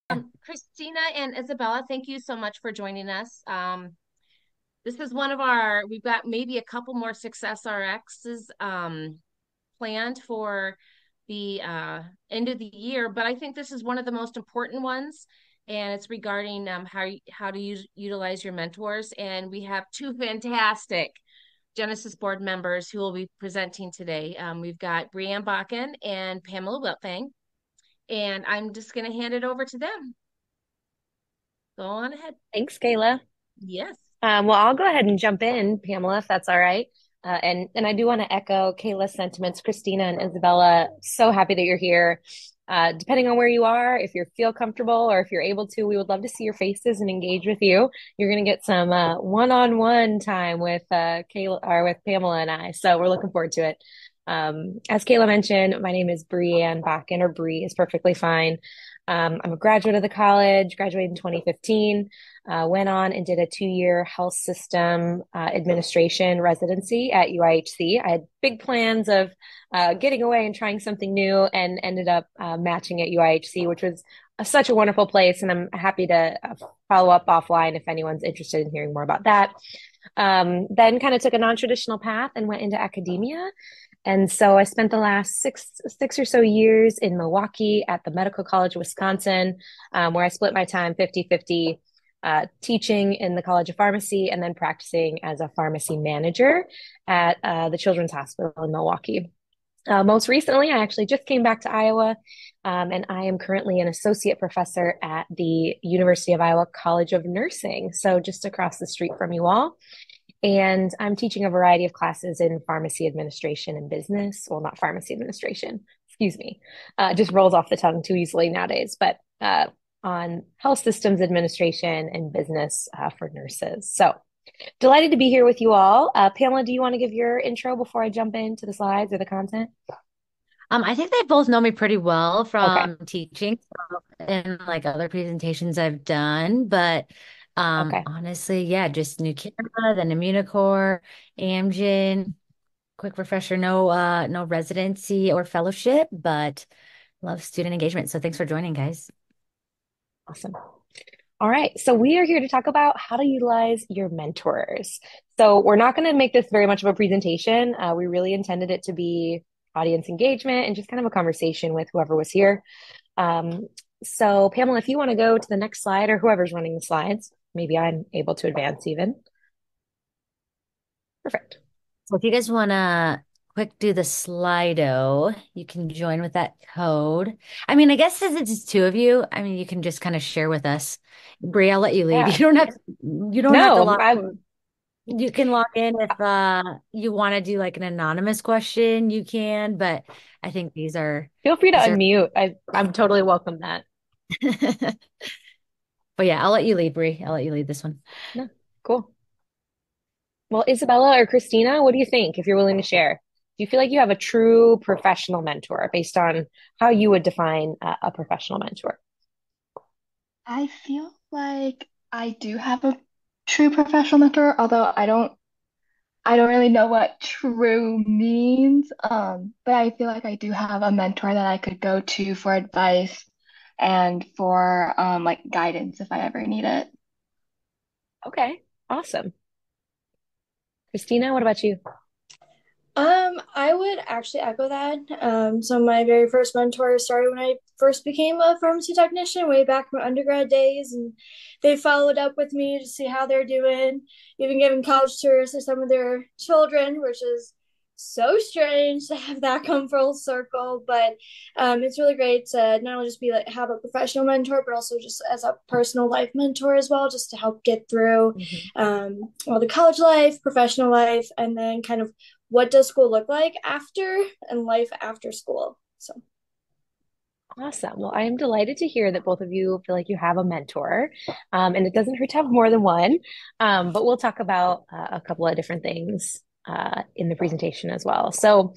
Christina and Isabella, thank you so much for joining us. This is we've got maybe a couple more Success RXs planned for the end of the year, but I think this is one of the most important ones, and it's regarding how to utilize your mentors. And we have two fantastic Genesis board members who will be presenting today. We've got Brianne Bakken and Pamela Wiltfang, and I'm just going to hand it over to them. Go on ahead. Thanks, Kayla. Yes. Well, I'll go ahead and jump in, Pamela, if that's all right. And I do want to echo Kayla's sentiments, Christina and Isabella. So happy that you're here. Depending on where you are, if you feel comfortable or if you're able to, we would love to see your faces and engage with you. You're going to get some one-on-one time with Kayla or with Pamela and I. So we're looking forward to it. As Kayla mentioned, my name is Brianne Bakken, or Bree is perfectly fine. I'm a graduate of the college, graduated in 2015. Went on and did a 2-year health system administration residency at UIHC. I had big plans of getting away and trying something new, and ended up matching at UIHC, which was such a wonderful place. And I'm happy to follow up offline if anyone's interested in hearing more about that. Then kind of took a non-traditional path and went into academia. And so I spent the last six or so years in Milwaukee at the Medical College of Wisconsin, where I split my time 50-50, teaching in the College of Pharmacy and then practicing as a pharmacy manager at the Children's Hospital in Milwaukee. Most recently, I actually just came back to Iowa, and I am currently an associate professor at the University of Iowa College of Nursing, so just across the street from you all. And I'm teaching a variety of classes in pharmacy administration and business. Well, not pharmacy administration, excuse me. Just rolls off the tongue too easily nowadays, but on health systems administration and business for nurses. So delighted to be here with you all. Pamela, do you want to give your intro before I jump into the slides or the content? I think they both know me pretty well Okay. from teaching and like other presentations I've done. But Okay. honestly, yeah, just New Canada, then Immunocore, Amgen, quick refresher, no residency or fellowship, but love student engagement. So thanks for joining, guys. Awesome. All right. So we are here to talk about how to utilize your mentors. So we're not going to make this very much of a presentation. We really intended it to be audience engagement and just kind of a conversation with whoever was here. Um, so Pamela, if you want to go to the next slide, or whoever's running the slides, maybe I'm able to advance even. Perfect. So if you guys want to quick do the Slido, you can join with that code. I mean, I guess since it's just two of you, I mean, you can just kind of share with us. Brie, I'll let you lead. Yeah. You don't have to No, log. You can log in if you want to do like an anonymous question, you can, but I think feel free to these are unmute. I'm totally welcome that. But yeah, I'll let you lead, Brie. I'll let you lead this one. No, cool. Well, Isabella or Christina, what do you think if you're willing to share? Do you feel like you have a true professional mentor based on how you would define a professional mentor? I feel like I do have a true professional mentor, although I don't really know what true means. But I feel like I do have a mentor that I could go to for advice and for like guidance if I ever need it. Okay, awesome. Christina, what about you? I would actually echo that. So my very first mentor started when I first became a pharmacy technician way back in my undergrad days, and they followed up with me to see how they're doing, even giving college tours to some of their children, which is so strange to have that come full circle. But it's really great to not only just be like have a professional mentor, but also just as a personal life mentor as well, just to help get through Mhm. all the college life, professional life, and then kind of what does school look like after and life after school. So Awesome. Well, I am delighted to hear that both of you feel like you have a mentor, and it doesn't hurt to have more than one. But we'll talk about a couple of different things in the presentation as well. So,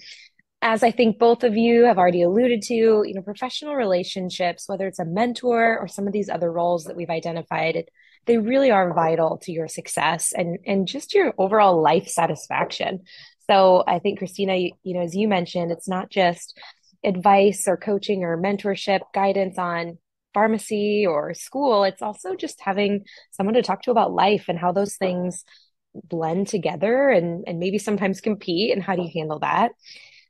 as I think both of you have already alluded to, professional relationships, whether it's a mentor or some of these other roles that we've identified, they really are vital to your success and just your overall life satisfaction. So I think Christina, as you mentioned, it's not just advice or coaching or mentorship guidance on pharmacy or school, it's also just having someone to talk to about life and how those things blend together and maybe sometimes compete, and how do you handle that?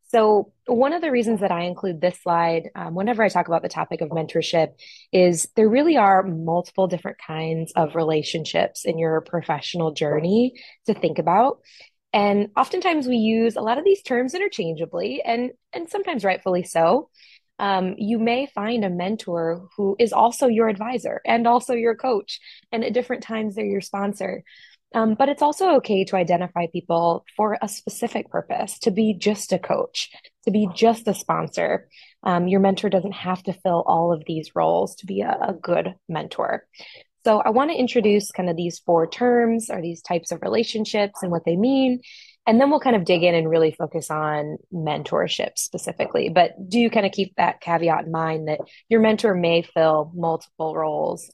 So, one of the reasons that I include this slide whenever I talk about the topic of mentorship is there really are multiple different kinds of relationships in your professional journey to think about. And oftentimes we use a lot of these terms interchangeably, and sometimes rightfully so. You may find a mentor who is also your advisor and also your coach, and at different times they're your sponsor. But it's also okay to identify people for a specific purpose, to be just a coach, to be just a sponsor. Your mentor doesn't have to fill all of these roles to be a good mentor. So I want to introduce kind of these four terms or these types of relationships and what they mean. And then we'll kind of dig in and really focus on mentorship specifically. But do kind of keep that caveat in mind that your mentor may fill multiple roles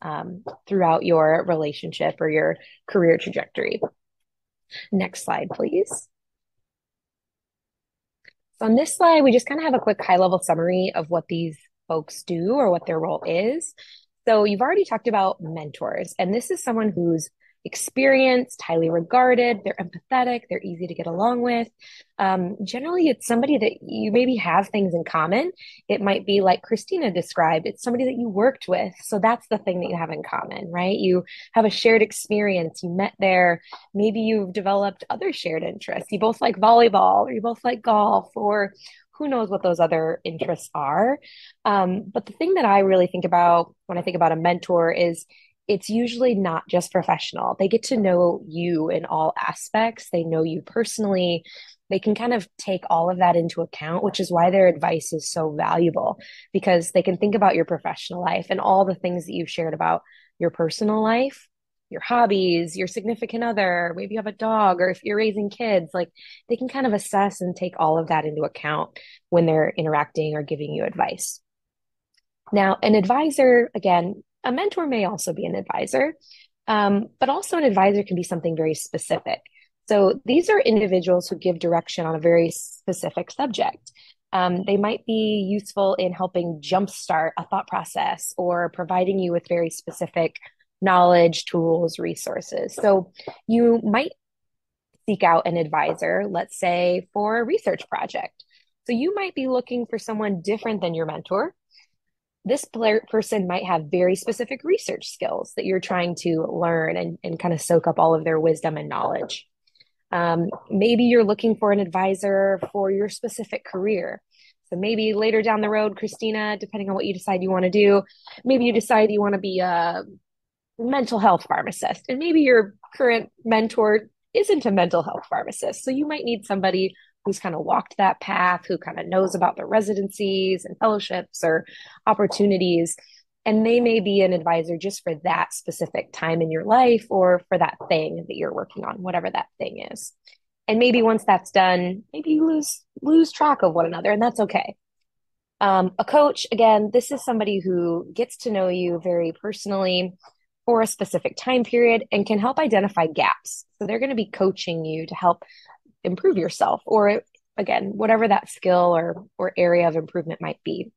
throughout your relationship or your career trajectory. Next slide, please. So on this slide, we just kind of have a quick high-level summary of what these folks do or what their role is. So you've already talked about mentors, and this is someone who's experienced, highly regarded, they're empathetic, they're easy to get along with. Generally, it's somebody that you maybe have things in common. It might be like Christina described, it's somebody that you worked with. So that's the thing that you have in common, right? You have a shared experience, you met there. Maybe you've developed other shared interests. You both like volleyball, or you both like golf, or who knows what those other interests are. But the thing that I really think about when I think about a mentor is it's usually not just professional. They get to know you in all aspects. They know you personally. They can kind of take all of that into account, which is why their advice is so valuable, because they can think about your professional life and all the things that you've shared about your personal life, your hobbies, your significant other, maybe you have a dog, or if you're raising kids, like they can kind of assess and take all of that into account when they're interacting or giving you advice. Now, an advisor, again, a mentor may also be an advisor, but also an advisor can be something very specific. So these are individuals who give direction on a very specific subject. They might be useful in helping jumpstart a thought process or providing you with very specific knowledge, tools, resources. So you might seek out an advisor, let's say for a research project. So you might be looking for someone different than your mentor. This person might have very specific research skills that you're trying to learn and kind of soak up all of their wisdom and knowledge. Maybe you're looking for an advisor for your specific career. So maybe later down the road, Christina, depending on what you decide you want to do, maybe you decide you want to be a mental health pharmacist, and maybe your current mentor isn't a mental health pharmacist. So you might need somebody who's kind of walked that path, who kind of knows about the residencies and fellowships or opportunities. And they may be an advisor just for that specific time in your life or for that thing that you're working on, whatever that thing is. And maybe once that's done, maybe you lose track of one another, and that's okay. A coach, again, this is somebody who gets to know you very personally for a specific time period and can help identify gaps. So they're going to be coaching you to help improve yourself, or again, whatever that skill or area of improvement might be.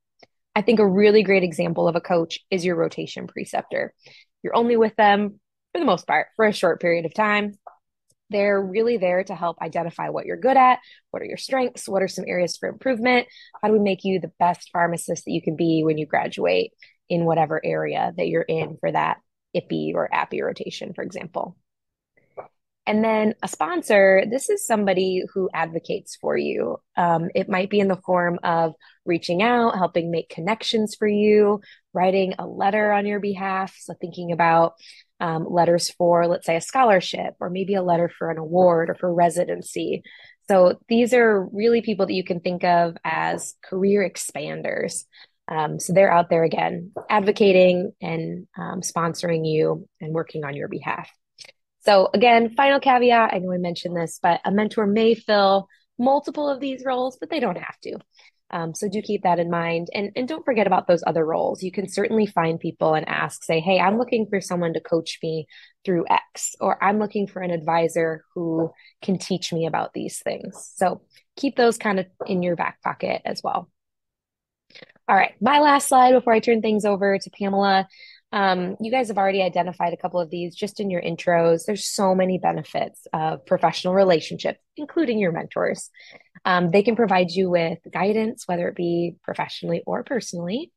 I think a really great example of a coach is your rotation preceptor. You're only with them, for the most part, for a short period of time. They're really there to help identify what you're good at, what are your strengths, what are some areas for improvement, how do we make you the best pharmacist that you can be when you graduate in whatever area that you're in for that IPPY or APPY rotation, for example. And then a sponsor, this is somebody who advocates for you. It might be in the form of reaching out, helping make connections for you, writing a letter on your behalf. So thinking about letters for, let's say, a scholarship, or maybe a letter for an award or for residency. So these are really people that you can think of as career expanders. So they're out there again, advocating and sponsoring you and working on your behalf. So again, final caveat, I know I mentioned this, but a mentor may fill multiple of these roles, but they don't have to. So do keep that in mind. And don't forget about those other roles. You can certainly find people and ask, say, hey, I'm looking for someone to coach me through X, or I'm looking for an advisor who can teach me about these things. So keep those kind of in your back pocket as well. All right, my last slide before I turn things over to Pamela. You guys have already identified a couple of these just in your intros. There's so many benefits of professional relationships, including your mentors. They can provide you with guidance, whether it be professionally or personally.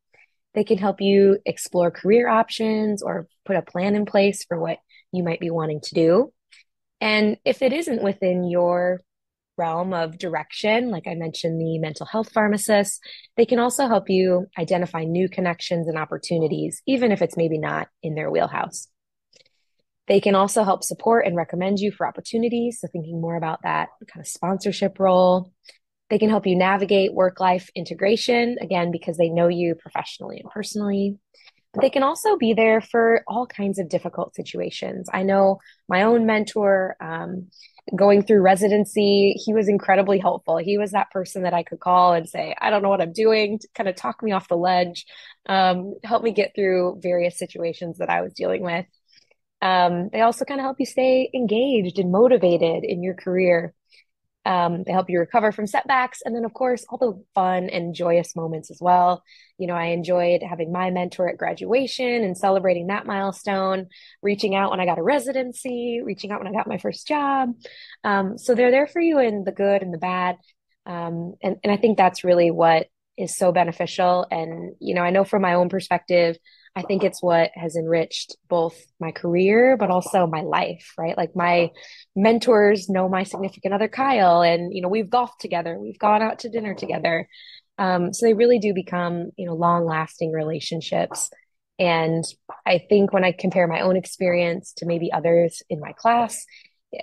They can help you explore career options or put a plan in place for what you might be wanting to do. And if it isn't within your realm of direction, like I mentioned, the mental health pharmacists, they can also help you identify new connections and opportunities, even if it's maybe not in their wheelhouse. They can also help support and recommend you for opportunities. So, thinking more about that kind of sponsorship role. They can help you navigate work life integration, again, because they know you professionally and personally. But they can also be there for all kinds of difficult situations. I know my own mentor, going through residency, he was incredibly helpful. He was that person that I could call and say, I don't know what I'm doing, to kind of talk me off the ledge, help me get through various situations that I was dealing with. They also kind of help you stay engaged and motivated in your career. They help you recover from setbacks. And then, of course, all the fun and joyous moments as well. I enjoyed having my mentor at graduation and celebrating that milestone, reaching out when I got a residency, reaching out when I got my first job. So they're there for you in the good and the bad. And I think that's really what is so beneficial. And, I know from my own perspective, I think it's what has enriched both my career, but also my life, right? Like my mentors know my significant other, Kyle, and, we've golfed together, we've gone out to dinner together. So they really do become, long lasting relationships. And I think when I compare my own experience to maybe others in my class,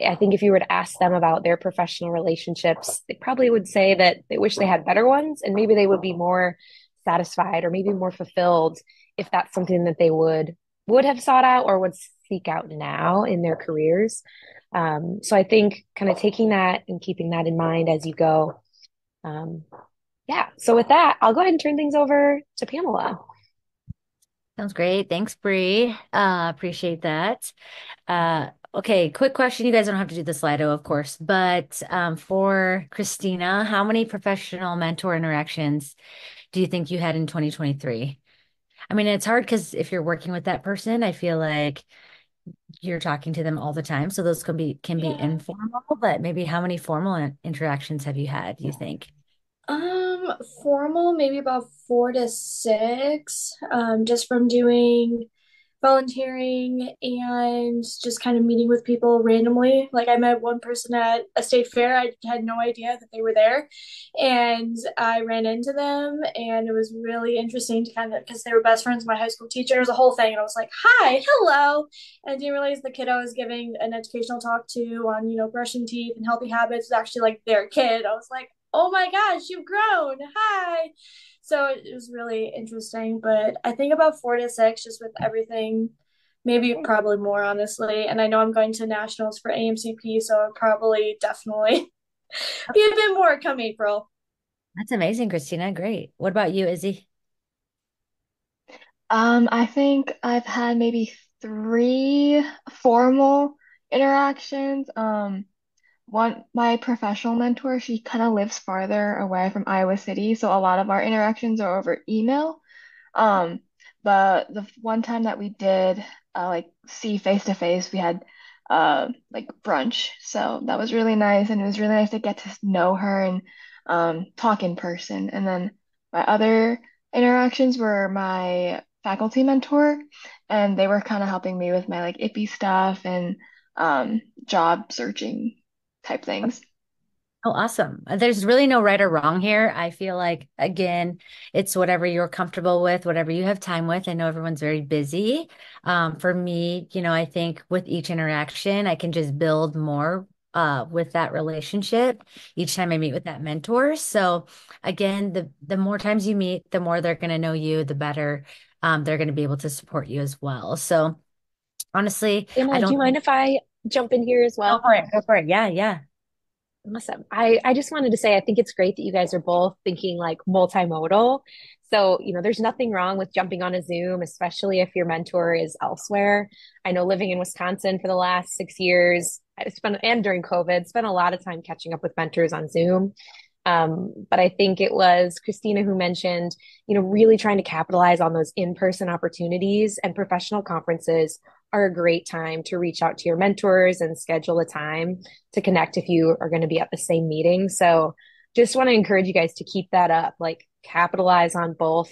I think if you were to ask them about their professional relationships, they probably would say that they wish they had better ones, and maybe they would be more satisfied or maybe more fulfilled if that's something that they would have sought out or would seek out now in their careers. So I think kind of taking that and keeping that in mind as you go. Um, yeah. So with that, I'll go ahead and turn things over to Pamela. Sounds great. Thanks, Bree. Appreciate that. Okay, quick question. You guys don't have to do the Slido, of course, but for Christina, how many professional mentor interactions do you think you had in 2023? I mean, it's hard because if you're working with that person, I feel like you're talking to them all the time. So those can be Yeah. informal, but maybe how many formal interactions have you had, do you think? Formal, maybe about 4 to 6, just from doing volunteering and just kind of meeting with people randomly. Like I met one person at a state fair. I had no idea that they were there. And I ran into them and it was really interesting to kind of, because they were best friends with my high school teacher. It was a whole thing. And I was like, hi, hello. And I didn't realize the kid I was giving an educational talk to on, brushing teeth and healthy habits was actually like their kid. I was like, oh my gosh, you've grown. Hi. So it was really interesting, but I think about 4 to 6 just with everything, maybe probably more honestly. And I know I'm going to nationals for AMCP, so I'll probably definitely be a bit more come April. That's amazing, Christina. Great. What about you, Izzy? I think I've had maybe 3 formal interactions. My professional mentor, she kind of lives farther away from Iowa City, so a lot of our interactions are over email. Um, but the one time that we did like see face to face, we had like brunch, so that was really nice, and it was really nice to get to know her and talk in person. And then my other interactions were my faculty mentor, and they were kind of helping me with my like ippy stuff and job searching type things. Oh, awesome. There's really no right or wrong here. I feel like, again, it's whatever you're comfortable with, whatever you have time with. I know everyone's very busy. For me, I think with each interaction, I can just build more with that relationship each time I meet with that mentor. So again, the more times you meet, the more they're going to know you, the better they're going to be able to support you as well. So honestly, I Pamela, do don't you mind if I jump in here as go well? for it. Go for it. Yeah, yeah. Awesome. I just wanted to say I think it's great that you guys are both thinking like multimodal. So, there's nothing wrong with jumping on a Zoom, especially if your mentor is elsewhere. I know living in Wisconsin for the last 6 years, and during COVID, spent a lot of time catching up with mentors on Zoom. But I think it was Christina who mentioned, really trying to capitalize on those in-person opportunities, and professional conferences are a great time to reach out to your mentors and schedule a time to connect if you are going to be at the same meeting. So just want to encourage you guys to keep that up, like capitalize on both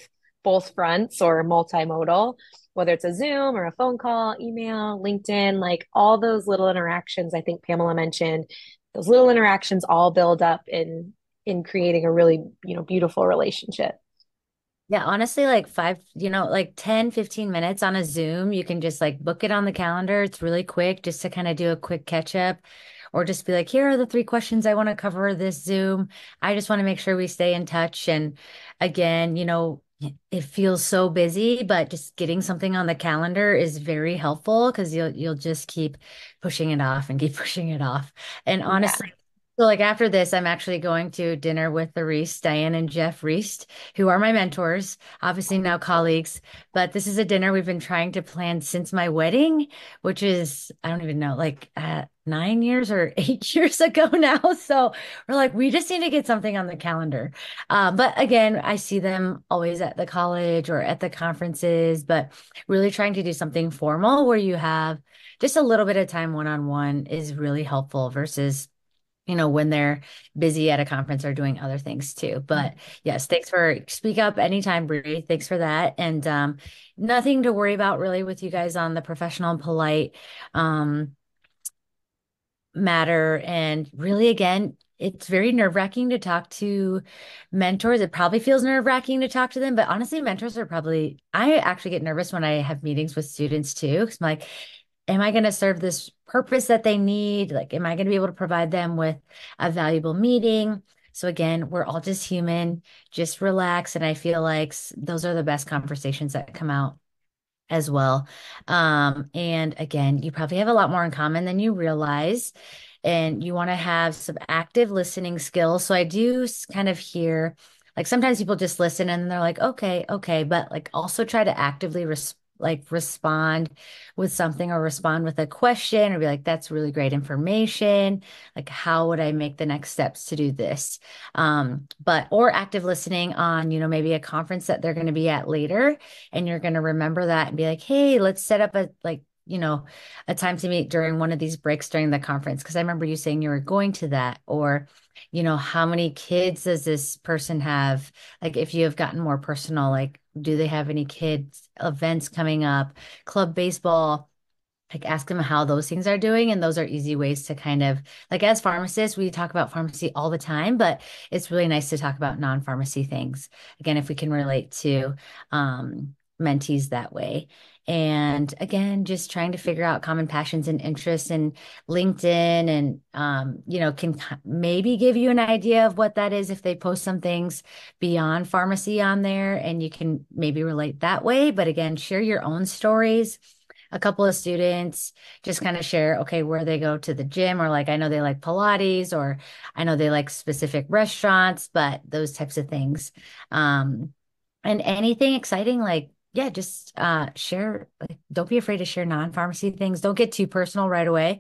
fronts or multimodal, whether it's a Zoom or a phone call, email, LinkedIn, like all those little interactions I think Pamela mentioned, those little interactions all build up in creating a really, beautiful relationship. Yeah, honestly, like five, like 10, 15 minutes on a Zoom, you can just like book it on the calendar. It's really quick just to kind of do a quick catch up or just be like, here are the three questions I want to cover this Zoom. I just want to make sure we stay in touch. And again, it feels so busy, but just getting something on the calendar is very helpful because you'll just keep pushing it off and keep pushing it off. And Yeah. honestly, so like after this, I'm actually going to dinner with the Reese, Diane and Jeff Reese, who are my mentors, obviously now colleagues. But this is a dinner we've been trying to plan since my wedding, which is, I don't even know, like 9 years or 8 years ago now. So we're like, we just need to get something on the calendar. But again, I see them always at the college or at the conferences, but really trying to do something formal where you have just a little bit of time one-on-one is really helpful versus when they're busy at a conference or doing other things too. But yes, thanks for speak up anytime, Bree. Thanks for that. And nothing to worry about really with you guys on the professional and polite um, matter. And really, again, it's very nerve-wracking to talk to mentors. It probably feels nerve-wracking to talk to them, but honestly, mentors are probably, I actually get nervous when I have meetings with students too, because I'm like, am I going to serve this purpose that they need? Like, am I going to be able to provide them with a valuable meeting? So again, we're all just human, just relax. And I feel like those are the best conversations that come out as well. And again, you probably have a lot more in common than you realize. And you want to have some active listening skills. So I do kind of hear, like sometimes people just listen and they're like, okay, okay, but like also try to actively respond with something or respond with a question or be like, that's really great information. Like, how would I make the next steps to do this? But or active listening on, maybe a conference that they're going to be at later and you're going to remember that and be like, hey, let's set up a time to meet during one of these breaks during the conference. Cause I remember you saying you were going to that, or, how many kids does this person have? Like, if you have gotten more personal, like, do they have any kids events coming up, club baseball? Like ask them how those things are doing. And those are easy ways to kind of like as pharmacists, we talk about pharmacy all the time, but it's really nice to talk about non-pharmacy things. Again, if we can relate to mentees that way. And again, just trying to figure out common passions and interests in LinkedIn and can maybe give you an idea of what that is if they post some things beyond pharmacy on there and you can maybe relate that way. But again, share your own stories. A couple of students just kind of share, okay, where they go to the gym, or like, I know they like Pilates, or I know they like specific restaurants, but those types of things. And anything exciting, like, yeah, just share, like, don't be afraid to share non-pharmacy things. Don't get too personal right away.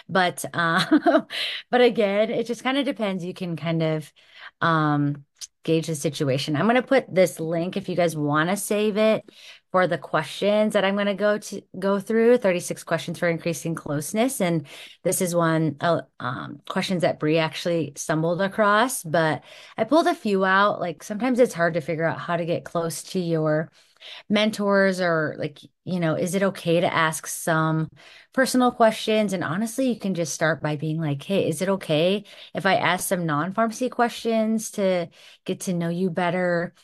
But but again, it just kind of depends. You can kind of gauge the situation. I'm going to put this link if you guys want to save it for the questions that I'm going to go through 36 questions for increasing closeness. And this is one questions that Bree actually stumbled across, but I pulled a few out. Like sometimes it's hard to figure out how to get close to your mentors or like, is it okay to ask some personal questions? And honestly, you can just start by being like, hey, is it okay if I ask some non-pharmacy questions to get to know you better?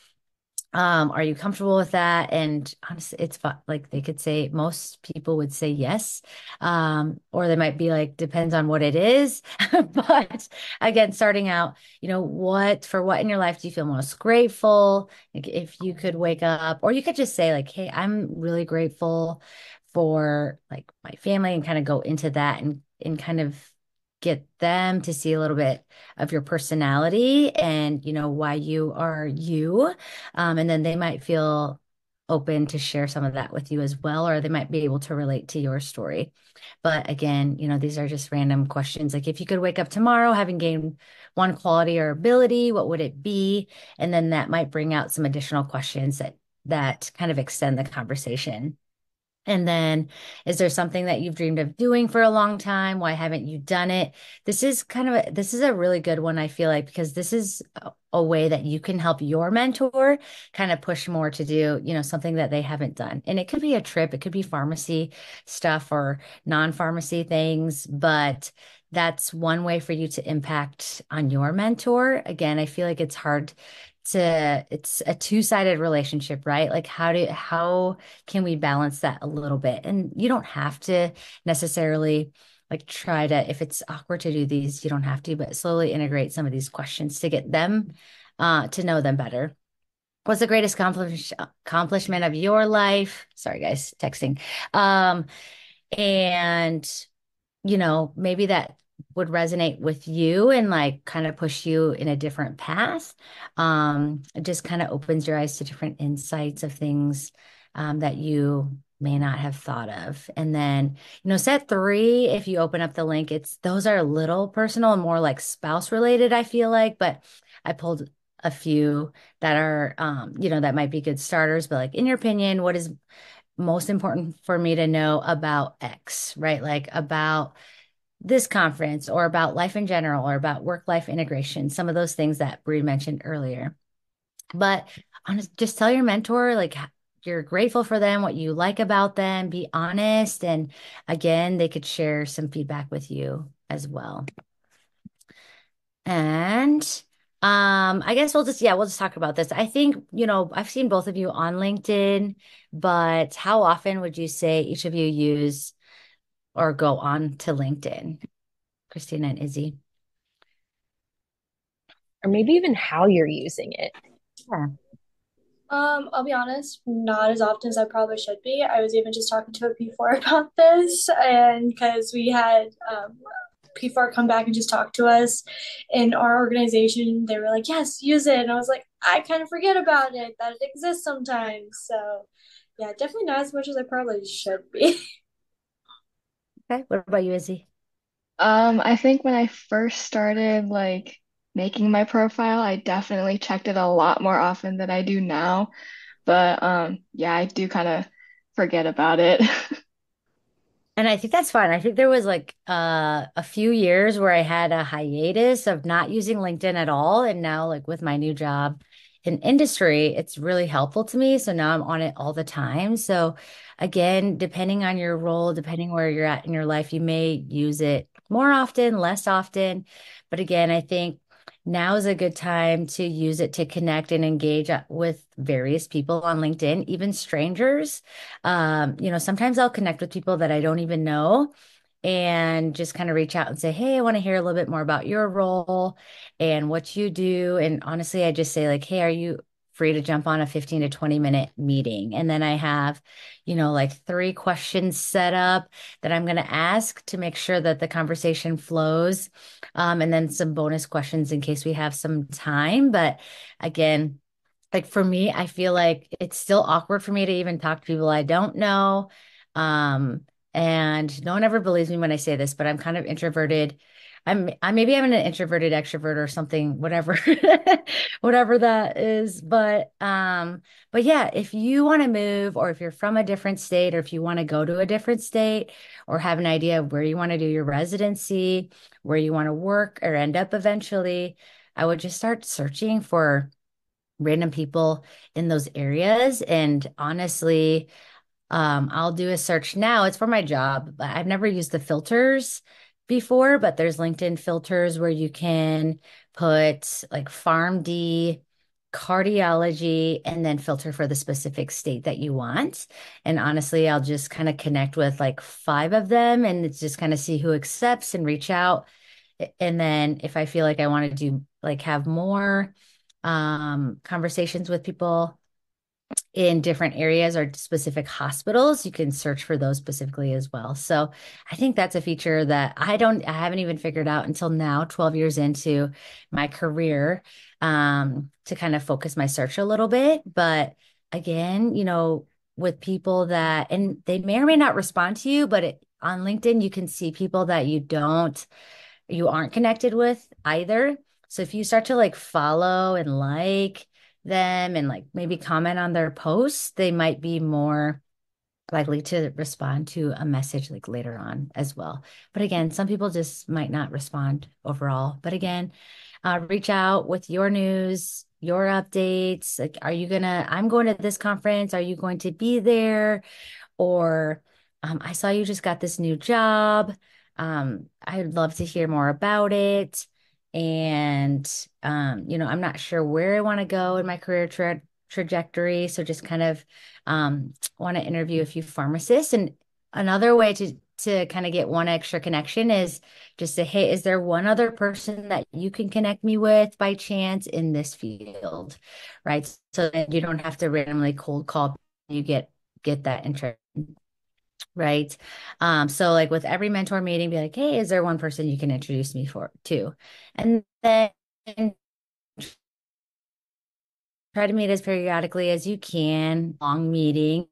Are you comfortable with that? And honestly, it's like they could say, most people would say yes. Or they might be like, depends on what it is. But again, starting out, what in your life do you feel most grateful? Like if you could wake up, or you could just say like, hey, I'm really grateful for like my family and kind of go into that and kind of get them to see a little bit of your personality and why you are you and then they might feel open to share some of that with you as well, or they might be able to relate to your story. But again, these are just random questions. Like if you could wake up tomorrow having gained one quality or ability, what would it be? And then that might bring out some additional questions that kind of extend the conversation. And then, is there something that you've dreamed of doing for a long time? Why haven't you done it? This is a really good one, I feel like, because this is a way that you can help your mentor kind of push more to do, something that they haven't done. And it could be a trip, it could be pharmacy stuff or non-pharmacy things, but that's one way for you to impact on your mentor. Again, I feel like it's a two-sided relationship, right? Like how can we balance that a little bit? And you don't have to necessarily like try to, if it's awkward to do these, you don't have to, but slowly integrate some of these questions to get them to know them better. What's the greatest accomplishment of your life? Sorry, guys, texting. And maybe that would resonate with you and like kind of push you in a different path. It just kind of opens your eyes to different insights of things that you may not have thought of. And then, set three, if you open up the link, those are a little personal and more like spouse related, I feel like, but I pulled a few that are, that might be good starters, but like, in your opinion, what is most important for me to know about X, right? Like about this conference or about life in general or about work-life integration, some of those things that Bree mentioned earlier. But just tell your mentor, like, you're grateful for them, what you like about them, be honest. And again, they could share some feedback with you as well. And I guess we'll just talk about this. I think, I've seen both of you on LinkedIn, but how often would you say each of you use or go on to LinkedIn? Christina and Izzy. Or maybe even how you're using it. Yeah. I'll be honest, not as often as I probably should be. I was even just talking to a P4 about this, and because we had P4 come back and just talk to us in our organization, they were like, "Yes, use it," and I was like, "I kind of forget about it that it exists sometimes." So, yeah, definitely not as much as I probably should be. Okay. What about you, Izzy? I think when I first started like making my profile, I definitely checked it a lot more often than I do now. But yeah, I do kind of forget about it. And I think that's fine. I think there was like a few years where I had a hiatus of not using LinkedIn at all. And now, like with my new job in industry, it's really helpful to me. So now I'm on it all the time. So again, depending on your role, depending where you're at in your life, you may use it more often, less often. But again, I think now is a good time to use it to connect and engage with various people on LinkedIn, even strangers. Sometimes I'll connect with people that I don't even know and just kind of reach out and say, "Hey, I want to hear a little bit more about your role and what you do." And honestly, I just say like, "Hey, are you free to jump on a 15 to 20-minute meeting?" And then I have, like three questions set up that I'm going to ask to make sure that the conversation flows. And then some bonus questions in case we have some time. But again, like for me, I feel like it's still awkward for me to even talk to people I don't know. Um, and no one ever believes me when I say this, but I'm kind of introverted. Maybe I'm an introverted extrovert or something, whatever, whatever that is. But yeah, if you want to move or if you're from a different state or if you want to go to a different state or have an idea of where you want to do your residency, where you want to work or end up eventually, I would just start searching for random people in those areas. And honestly, I'll do a search now. It's for my job. I've never used the filters before, but there's LinkedIn filters where you can put like PharmD, cardiology, and then filter for the specific state that you want. And honestly, I'll just kind of connect with like five of them and it's just kind of see who accepts and reach out. And then if I feel like I want to do like have more conversations with people in different areas or specific hospitals, you can search for those specifically as well. So I think that's a feature that I haven't even figured out until now, 12 years into my career, to kind of focus my search a little bit. But again, with people that, and they may or may not respond to you, but on LinkedIn, you can see people that you aren't connected with either. So if you start to like follow and like them and like maybe comment on their posts, they might be more likely to respond to a message like later on as well. But again, some people just might not respond overall. But again, reach out with your news, your updates. Like, I'm going to this conference. Are you going to be there? Or I saw you just got this new job. I'd love to hear more about it. And, I'm not sure where I want to go in my career trajectory. So just kind of want to interview a few pharmacists. And another way to kind of get one extra connection is just say, hey, is there one other person that you can connect me with by chance in this field? Right. So that you don't have to randomly cold call. You get that interest. Right. So like with every mentor meeting, be like, hey, is there one person you can introduce me to? And then try to meet as periodically as you can, long meeting.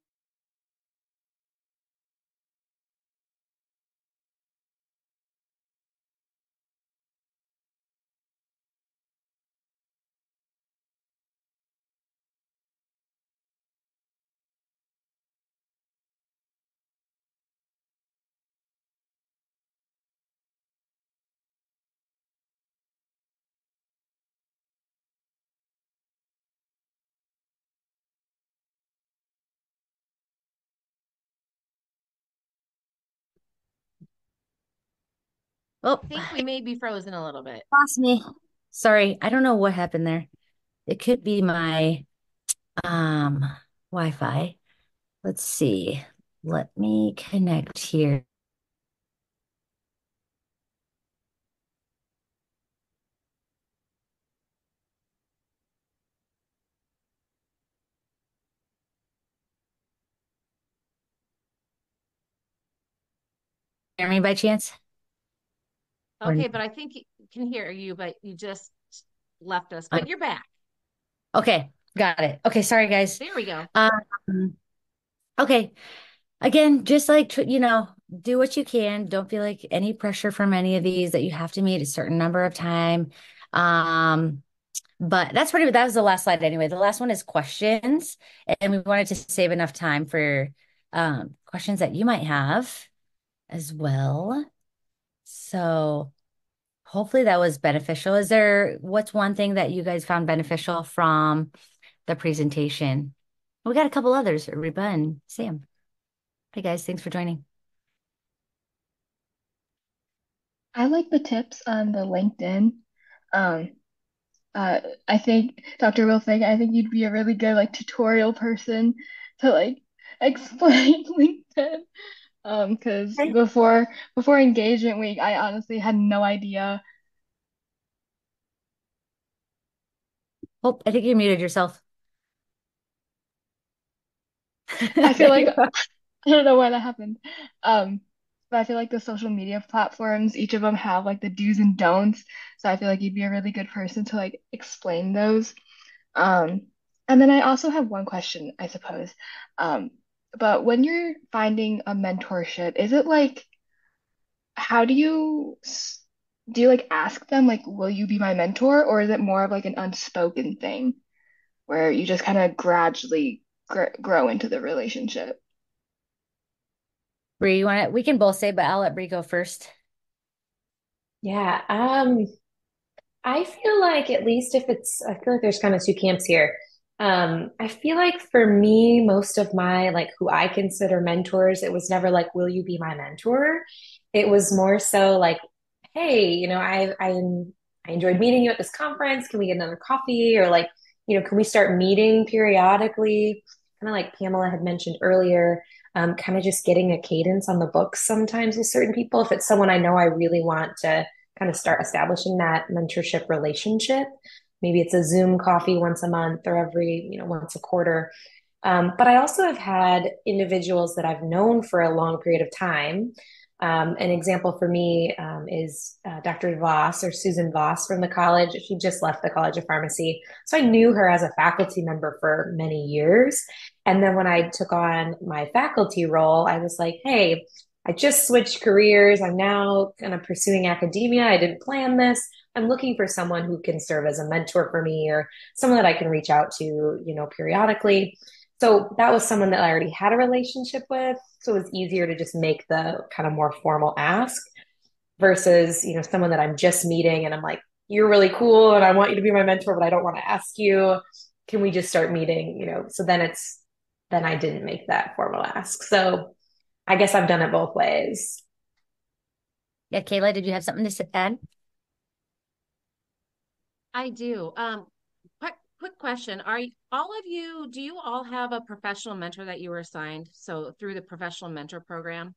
Oh, I think we may be frozen a little bit. lost me. Sorry, I don't know what happened there. It could be my um Wi-Fi. Let's see. Let me connect here. Hear me by chance? Or Okay, but I think you can hear you, but you just left us, uh, but you're back. okay, got it. Okay, sorry guys. There we go. Um, okay. Again, just like do what you can. Don't feel like any pressure from any of these that you have to meet a certain number of time. Um, but that was the last slide anyway. The last one is questions, and we wanted to save enough time for questions that you might have as well. So hopefully that was beneficial. What's one thing that you guys found beneficial from the presentation? We got a couple others, Reba and Sam. Hey guys, thanks for joining. I like the tips on the LinkedIn. Um, I think Dr. Wilson, I think you'd be a really good like tutorial person to like explain LinkedIn. Because Okay. before engagement week, I honestly had no idea. Oh, I think you muted yourself. I feel There like you go. I don't know why that happened. Um, but I feel like the social media platforms, each of them have like the do's and don'ts. So I feel like you'd be a really good person to like explain those. Um, and then I also have one question, I suppose. Um, but when you're finding a mentorship, is it like, how do you like ask them like, will you be my mentor? Or is it more of like an unspoken thing where you just kind of gradually grow into the relationship? Bree, we can both say, but I'll let Bree go first. Yeah, I feel like at least I feel like there's kind of two camps here. I feel like for me, most of my like who I consider mentors, it was never like, will you be my mentor? It was more so like, hey, I enjoyed meeting you at this conference. Can we get another coffee? Or like, can we start meeting periodically? Kind of like Pamela had mentioned earlier, kind of just getting a cadence on the books sometimes with certain people. If it's someone I know I really want to kind of start establishing that mentorship relationship. Maybe it's a Zoom coffee once a month or once a quarter. But I also have had individuals that I've known for a long period of time. An example for me is Dr. Voss or Susan Voss from the college. She just left the College of Pharmacy. So I knew her as a faculty member for many years. And then when I took on my faculty role, I was like, hey, I just switched careers. I'm now kind of pursuing academia. I didn't plan this. I'm looking for someone who can serve as a mentor for me or someone that I can reach out to, periodically. So that was someone that I already had a relationship with. So it was easier to just make the kind of more formal ask versus, someone that I'm just meeting and I'm like, you're really cool and I want you to be my mentor, but I don't want to ask you. Can we just start meeting? So then I didn't make that formal ask. So I guess I've done it both ways. Yeah, Kayla, did you have something to add? I do. Quick question. Do you all have a professional mentor that you were assigned? So through the professional mentor program?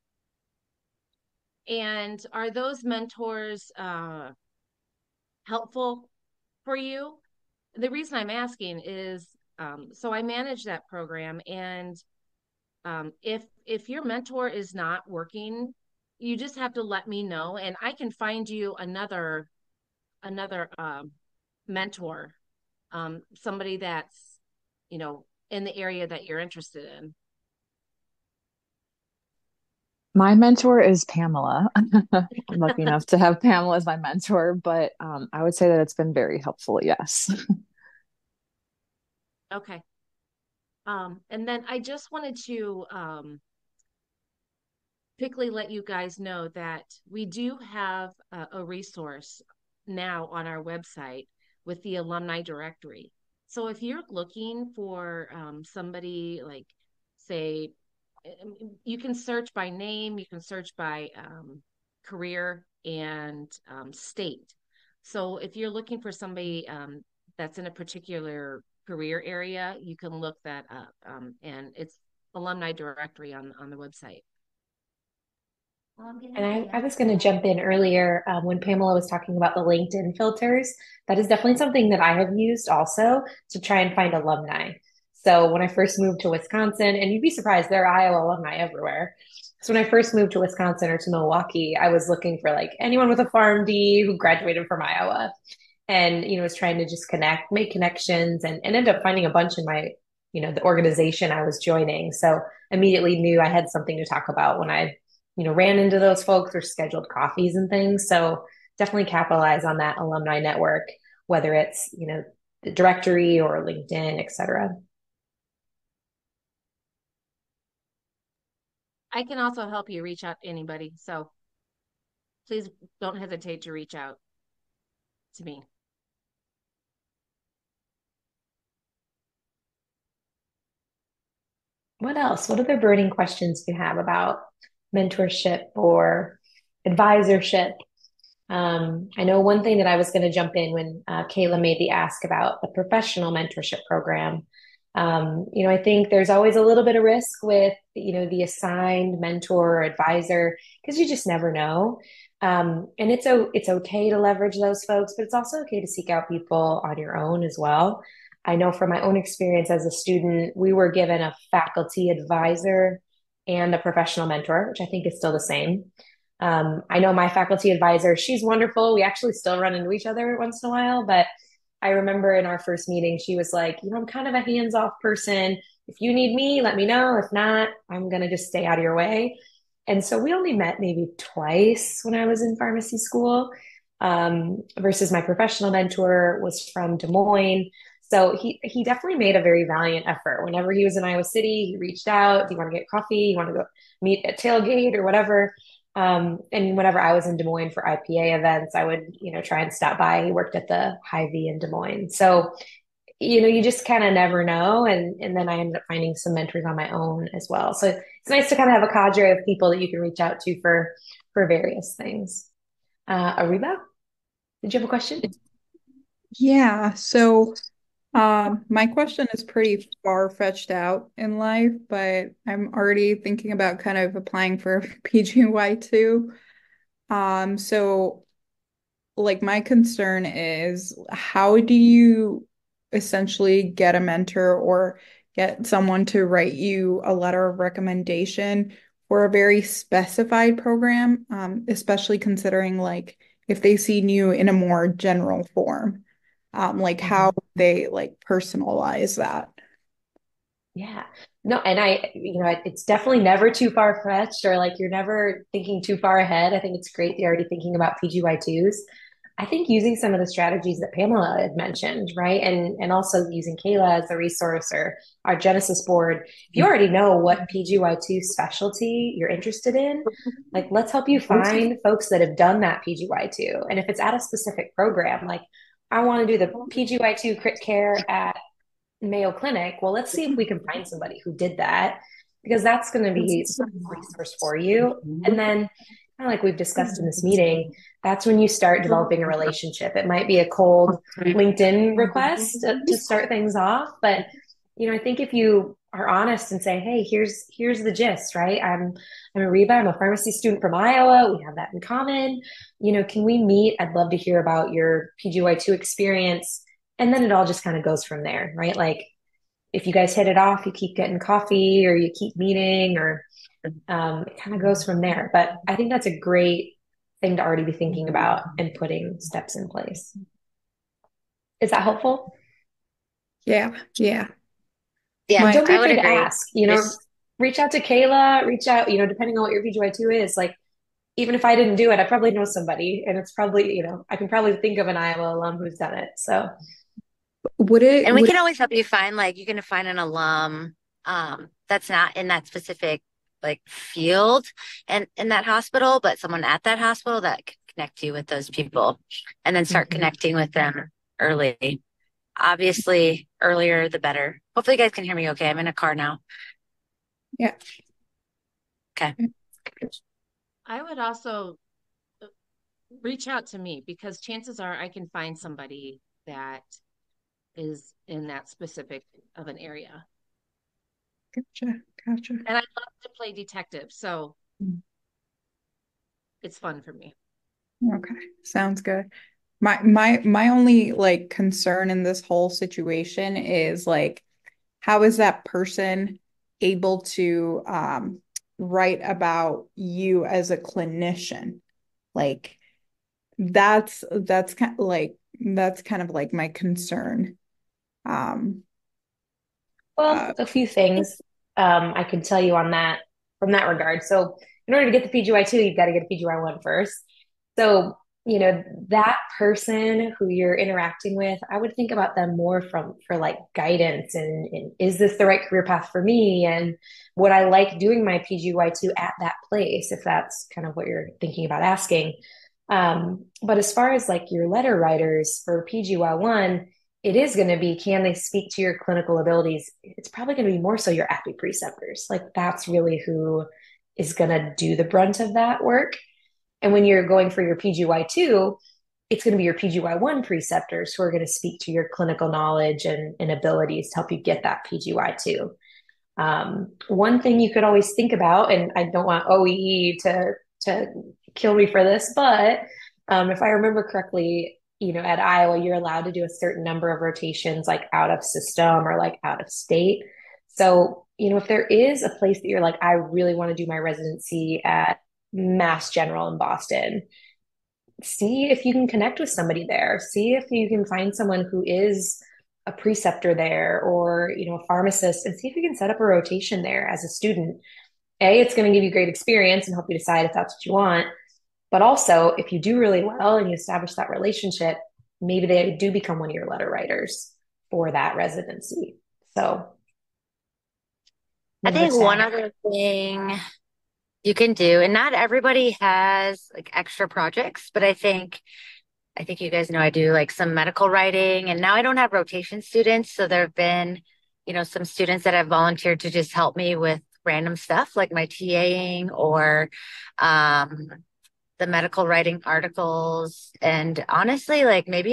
And are those mentors helpful for you? The reason I'm asking is so I manage that program, and if your mentor is not working, you just have to let me know, and I can find you another mentor, somebody that's in the area that you're interested in. My mentor is Pamela. I'm lucky enough to have Pamela as my mentor, but I would say that it's been very helpful. Yes. Okay. And then I just wanted to quickly let you guys know that we do have a resource now on our website with the alumni directory. So if you're looking for somebody like, say, you can search by name, you can search by career and state. So if you're looking for somebody that's in a particular career area, you can look that up. And it's alumni directory on the website. And I was going to jump in earlier when Pamela was talking about the LinkedIn filters. That is definitely something that I have used also to try and find alumni. So when I first moved to Wisconsin, and you'd be surprised, there are Iowa alumni everywhere. So when I first moved to Wisconsin or to Milwaukee, I was looking for like anyone with a PharmD who graduated from Iowa and, was trying to just make connections and end up finding a bunch in my, the organization I was joining. So immediately knew I had something to talk about when I ran into those folks or scheduled coffees and things. So definitely capitalize on that alumni network, whether it's, the directory or LinkedIn, et cetera. I can also help you reach out to anybody. So please don't hesitate to reach out to me. What else? What other burning questions do you have about mentorship or advisorship? I know one thing that I was going to jump in when Kayla made the ask about the professional mentorship program. I think there's always a little bit of risk with, the assigned mentor or advisor because you just never know. And it's okay to leverage those folks, but it's also okay to seek out people on your own as well. I know from my own experience as a student, we were given a faculty advisor and a professional mentor, which I think is still the same. I know my faculty advisor, she's wonderful. We actually still run into each other once in a while, but I remember in our first meeting, she was like, I'm kind of a hands-off person. If you need me, let me know. If not, I'm going to just stay out of your way. And so we only met maybe twice when I was in pharmacy school, versus my professional mentor was from Des Moines. So he definitely made a very valiant effort. Whenever he was in Iowa City, he reached out. Do you want to get coffee? You want to go meet at tailgate or whatever? And whenever I was in Des Moines for IPA events, I would, try and stop by. He worked at the Hy-Vee in Des Moines. So, you just kind of never know. And then I ended up finding some mentors on my own as well. So it's nice to kind of have a cadre of people that you can reach out to for various things. Ariba, did you have a question? Yeah, so my question is pretty far-fetched out in life, but I'm already thinking about kind of applying for PGY too. So like my concern is how do you essentially get a mentor or get someone to write you a letter of recommendation for a very specified program, especially considering like if they see you in a more general form, like how they like personalize that. Yeah. No, and it's definitely never too far fetched or like you're never thinking too far ahead. I think it's great you're already thinking about PGY2s. I think using some of the strategies that Pamela had mentioned, right? And also using Kayla as a resource or our Genesis board. If you already know what PGY2 specialty you're interested in, like let's help you find folks that have done that PGY2. And if it's at a specific program, like I want to do the PGY2 crit care at Mayo Clinic. Well, let's see if we can find somebody who did that because that's going to be a resource for you. And then, kind of like we've discussed in this meeting, that's when you start developing a relationship. It might be a cold LinkedIn request to start things off, but I think if you are honest and say, "Hey, here's the gist, right? I'm a Reba. I'm a pharmacy student from Iowa. We have that in common. Can we meet? I'd love to hear about your PGY2 experience." And then it all just kind of goes from there, right? Like if you guys hit it off, you keep getting coffee or you keep meeting or it kind of goes from there. But I think that's a great thing to already be thinking about and putting steps in place. Is that helpful? Yeah, yeah. Yeah, And My don't be I would afraid to agree. ask, reach out to Kayla, reach out, depending on what your PGY2 is. Like, even if I didn't do it, I probably know somebody. And it's probably, I can probably think of an Iowa alum who's done it. So, would it And we would can always help you find like you can find an alum that's not in that specific like field and in that hospital, but someone at that hospital that can connect you with those people and then start connecting with them early. Obviously, earlier the better. Hopefully you guys can hear me okay. I'm in a car now. yeah. Okay. I would also reach out to me because chances are I can find somebody that is in that specific of an area. Gotcha. And I love to play detective, so it's fun for me. Okay, sounds good. My only like concern in this whole situation is like how is that person able to write about you as a clinician? Like that's kind of like my concern. Um well, uh a few things I can tell you on that from that regard. So, in order to get the PGY2, you've got to get a PGY1 first. So, that person who you're interacting with, I would think about them more for like guidance and is this the right career path for me? And would I like doing my PGY2 at that place, if that's kind of what you're thinking about asking. But as far as like your letter writers for PGY1, it is going to be can they speak to your clinical abilities? It's probably going to be more so your API preceptors. Like that's really who is going to do the brunt of that work. And when you're going for your PGY2, it's going to be your PGY1 preceptors who are going to speak to your clinical knowledge and abilities to help you get that PGY2. One thing you could always think about, and I don't want OEE to kill me for this, but if I remember correctly, at Iowa, you're allowed to do a certain number of rotations, like out of system or like out of state. So, if there is a place that you're like, I really want to do my residency at Mass General in Boston, see if you can connect with somebody there. See if you can find someone who is a preceptor there or, a pharmacist and see if you can set up a rotation there as a student. It's going to give you great experience and help you decide if that's what you want. But also, if you do really well and you establish that relationship, maybe they do become one of your letter writers for that residency. So, I more to think say. one other thing you can do, and not everybody has like extra projects, but I think you guys know I do like some medical writing and now I don't have rotation students. So there have been, some students that have volunteered to just help me with random stuff like my TAing or um, the medical writing articles. And honestly, like maybe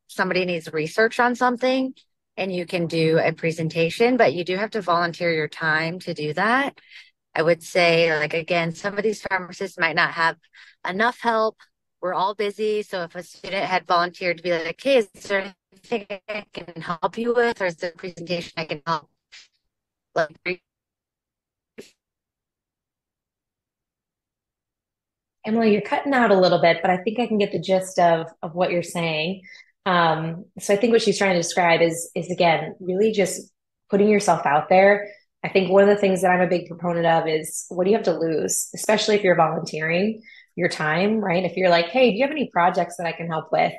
somebody needs research on something and you can do a presentation, but you do have to volunteer your time to do that. I would say, like, again, some of these pharmacists might not have enough help. We're all busy. So if a student had volunteered to be like, hey, is there anything I can help you with? Or is there a presentation I can help? Like, Emily, you're cutting out a little bit, but I think I can get the gist of what you're saying. So I think what she's trying to describe is again really just putting yourself out there. I think one of the things that I'm a big proponent of is what do you have to lose, especially if you're volunteering your time, right? If you're like, hey, do you have any projects that I can help with?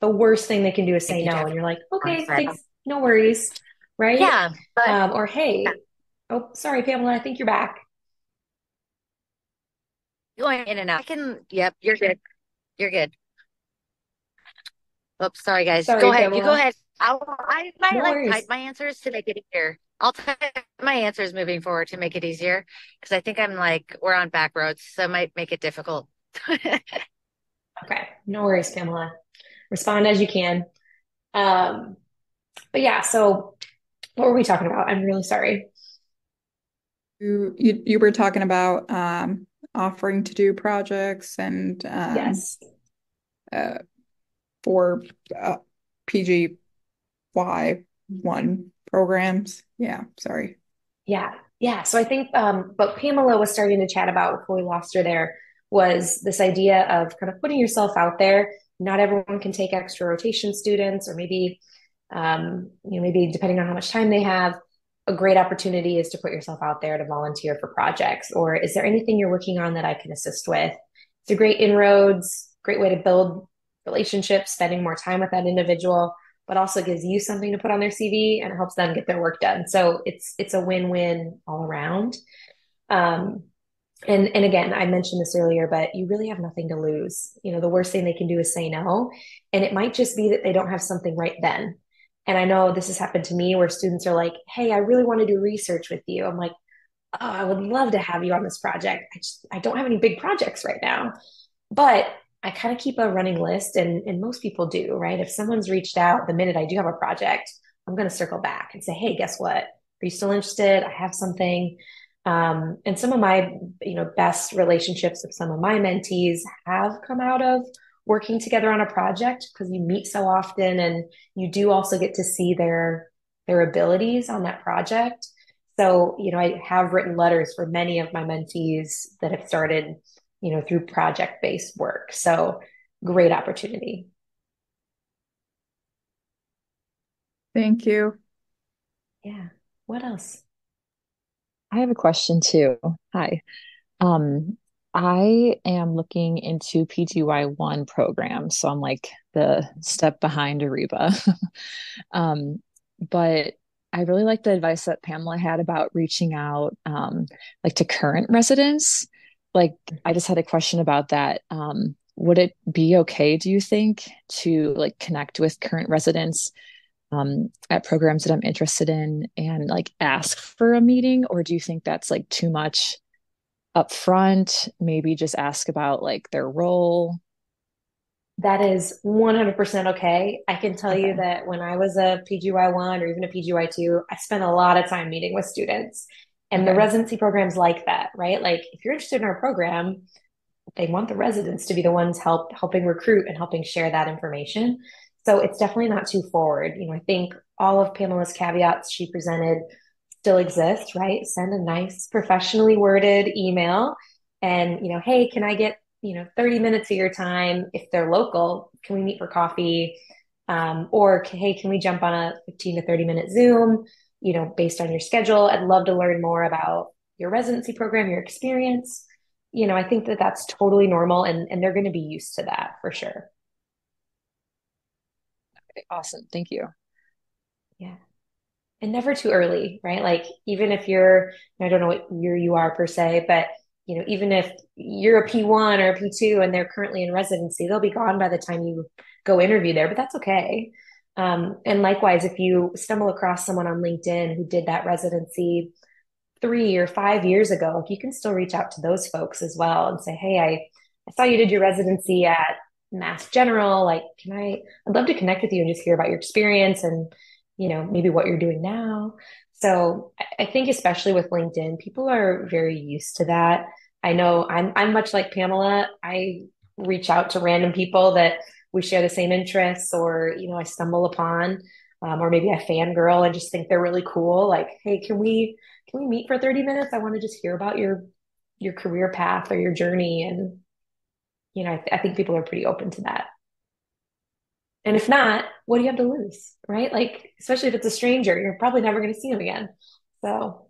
The worst thing they can do is Thank say you, no, Jeff. and you're like, I'm okay, sorry. thanks, no worries, right? Yeah, but Or hey, oh, sorry, Pamela, I think you're back. going in and out. I can, yep, you're good. You're good. Oops, sorry guys. Go Sorry, ahead. You go Pamela. ahead. I might No like type worries. my answers to make it easier. I'll type my answers moving forward to make it easier because I think I'm like we're on back roads, so it might make it difficult. Okay, no worries, Pamela. Respond as you can. Um, but yeah, so what were we talking about? I'm really sorry. You were talking about offering to do projects and Yes. uh, for uh, PGY1 programs. Yeah, sorry. Yeah. Yeah. So I think what Pamela was starting to chat about before we lost her there was this idea of kind of putting yourself out there. Not everyone can take extra rotation students, or maybe maybe depending on how much time they have, a great opportunity is to put yourself out there to volunteer for projects. Or is there anything you're working on that I can assist with? It's a great inroads, great way to build relationships, spending more time with that individual, but also gives you something to put on their CV and it helps them get their work done. So it's a win-win all around. Um, and again, I mentioned this earlier, but you really have nothing to lose. You know, the worst thing they can do is say no. And it might just be that they don't have something right then. And I know this has happened to me where students are like, hey, I really want to do research with you. I'm like, oh, I would love to have you on this project. I don't have any big projects right now. But I kind of keep a running list, and most people do, right? If someone's reached out the minute I do have a project, I'm going to circle back and say, hey, guess what? Are you still interested? I have something. And some of my, best relationships with some of my mentees have come out of working together on a project because you meet so often and you do also get to see their abilities on that project. So, I have written letters for many of my mentees that have started through project-based work. So great opportunity. Thank you. Yeah. What else? I have a question too. Hi. Um, I am looking into PGY1 programs, so I'm like the step behind Ariba. Um, but I really like the advice that Pamela had about reaching out, like to current residents. Like, I just had a question about that. Would it be okay, do you think, to like connect with current residents at programs that I'm interested in and like ask for a meeting, or do you think that's like too much up front? Maybe just ask about like their role. That is 100% okay. I can tell you Okay. that when I was a PGY1 or even a PGY2, I spent a lot of time meeting with students. And the Okay. residency programs like that, right? Like if you're interested in our program, they want the residents to be the ones helping recruit and helping share that information. So it's definitely not too forward. I think all of Pamela's caveats she presented still exist, right? Send a nice professionally worded email and, hey, can I get, 30 minutes of your time if they're local? Can we meet for coffee? Or hey, can we jump on a 15 to 30-minute Zoom, based on your schedule? I'd love to learn more about your residency program, your experience. I think that that's totally normal and they're going to be used to that for sure. Okay, awesome. Thank you. Yeah. And never too early, right? Like even if you're, I don't know what year you are per se, but even if you're a P1 or a P2 and they're currently in residency, they'll be gone by the time you go interview there, but that's okay. And likewise, if you stumble across someone on LinkedIn who did that residency 3 or 5 years ago, like you can still reach out to those folks as well and say, hey, I saw you did your residency at Mass General. Like, I'd love to connect with you and just hear about your experience and, maybe what you're doing now. So I think especially with LinkedIn, people are very used to that. I know I'm much like Pamela. I reach out to random people that we share the same interests or, I stumble upon, or maybe I fangirl and just think they're really cool. Like, hey, can we meet for 30 minutes? I want to just hear about your career path or your journey. And I think people are pretty open to that. And if not, what do you have to lose, right? Like, especially if it's a stranger, you're probably never going to see them again. So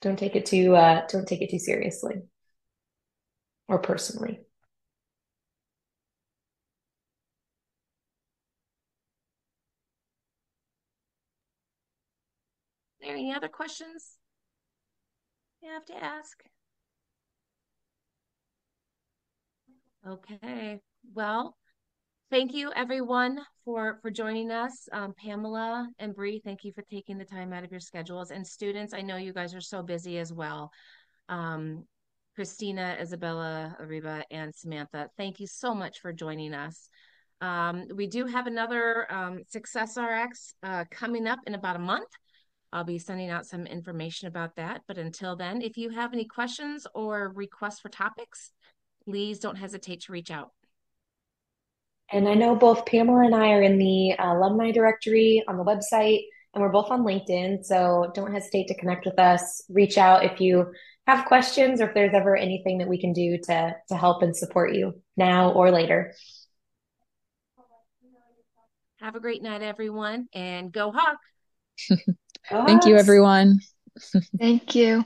don't take it too seriously or personally. Are there any other questions you have to ask? Okay. Well, thank you everyone for joining us. Pamela and Bree, thank you for taking the time out of your schedules. And students, I know you guys are so busy as well. Um, Christina, Isabella, Ariba, and Samantha, thank you so much for joining us. We do have another SuccessRx coming up in about a month. I'll be sending out some information about that. But until then, if you have any questions or requests for topics, please don't hesitate to reach out. And I know both Pamela and I are in the alumni directory on the website, and we're both on LinkedIn. So don't hesitate to connect with us. Reach out if you have questions or if there's ever anything that we can do to help and support you now or later. Have a great night, everyone, and go Hawk. Go Thank you, Hawks. everyone. Thank you.